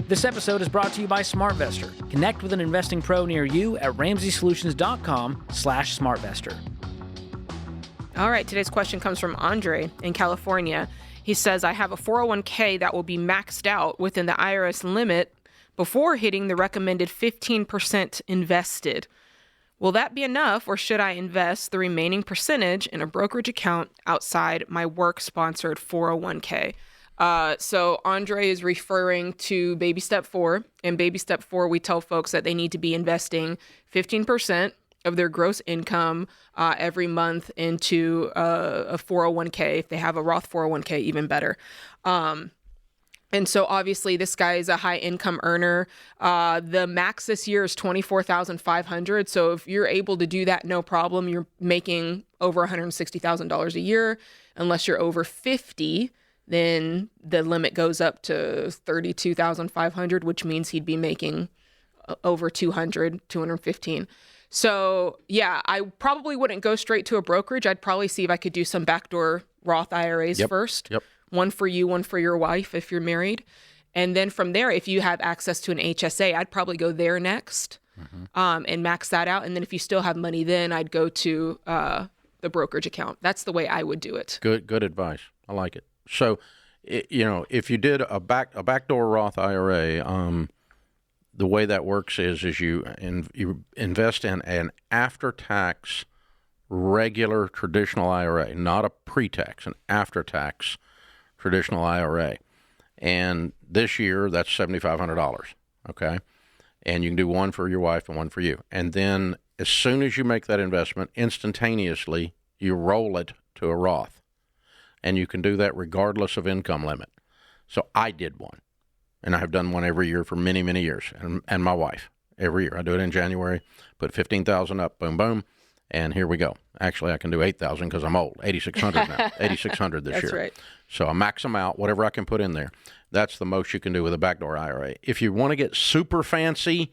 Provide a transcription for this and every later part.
This episode is brought to you by SmartVestor. Connect with an investing pro near you at ramseysolutions.com/smartvestor. All right, today's question comes from Andre in California. He says, I have a 401k that will be maxed out within the IRS limit before hitting the recommended 15% invested. Will that be enough, or should I invest the remaining percentage in a brokerage account outside my work-sponsored 401k? So Andre is referring to baby step 4. In baby step 4, we tell folks that they need to be investing 15% of their gross income every month into a 401k. If they have a Roth 401k, even better. And so obviously this guy is a high income earner. The max this year is $24,500. So if you're able to do that, no problem. You're making over $160,000 a year. Unless you're over 50, then the limit goes up to $32,500, which means he'd be making over 215. So yeah, I probably wouldn't go straight to a brokerage. I'd probably see if I could do some backdoor Roth IRAs first. Yep. One for you, one for your wife if you're married. And then from there, if you have access to an HSA, I'd probably go there next and max that out. And then if you still have money, then I'd go to the brokerage account. That's the way I would do it. Good advice. I like it. So, if you did a backdoor Roth IRA, the way that works is you invest in an after-tax regular traditional IRA, not a pre-tax, an after-tax traditional IRA. And this year, that's $7,500, okay? And you can do one for your wife and one for you. And then as soon as you make that investment, instantaneously, you roll it to a Roth. And you can do that regardless of income limit. So I did one. And I have done one every year for many, many years. And my wife, every year. I do it in January, put $15,000 up, boom, boom. And here we go. Actually, I can do $8,000 because I'm old. $8,600 now. $8,600 this year. That's right. So I max them out, whatever I can put in there. That's the most you can do with a backdoor IRA. If you want to get super fancy,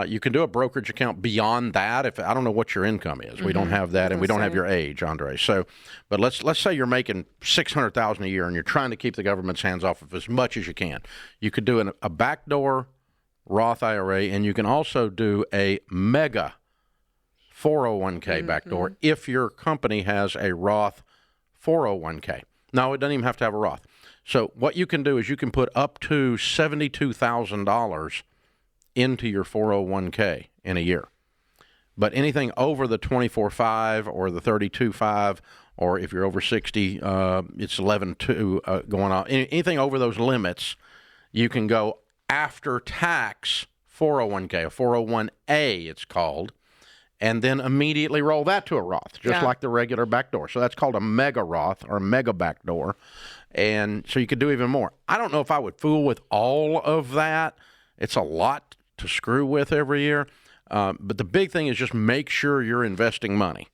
you can do a brokerage account beyond that. If I don't know what your income is, we don't have that, and we don't have your age, Andre. So, but let's say you're making $600,000 a year, and you're trying to keep the government's hands off of as much as you can. You could do a backdoor Roth IRA, and you can also do a mega 401k backdoor if your company has a Roth 401k. No, it doesn't even have to have a Roth. So what you can do is you can put up to $72,000 into your 401k in a year. But anything over the 24.5 or the 32.5, or if you're over 60, it's 11.2 going on. Anything over those limits, you can go after tax 401k, a 401a it's called, and then immediately roll that to a Roth, just like the regular backdoor. So that's called a mega Roth or mega backdoor. And so you could do even more. I don't know if I would fool with all of that. It's a lot to screw with every year. But the big thing is just make sure you're investing money.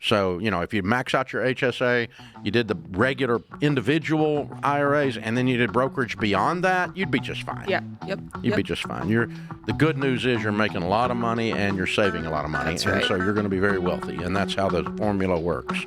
So, if you max out your HSA, you did the regular individual IRAs, and then you did brokerage beyond that, you'd be just fine. Yeah. Yep. You'd be just fine. The good news is you're making a lot of money and you're saving a lot of money. That's right. And so you're going to be very wealthy, and that's how the formula works.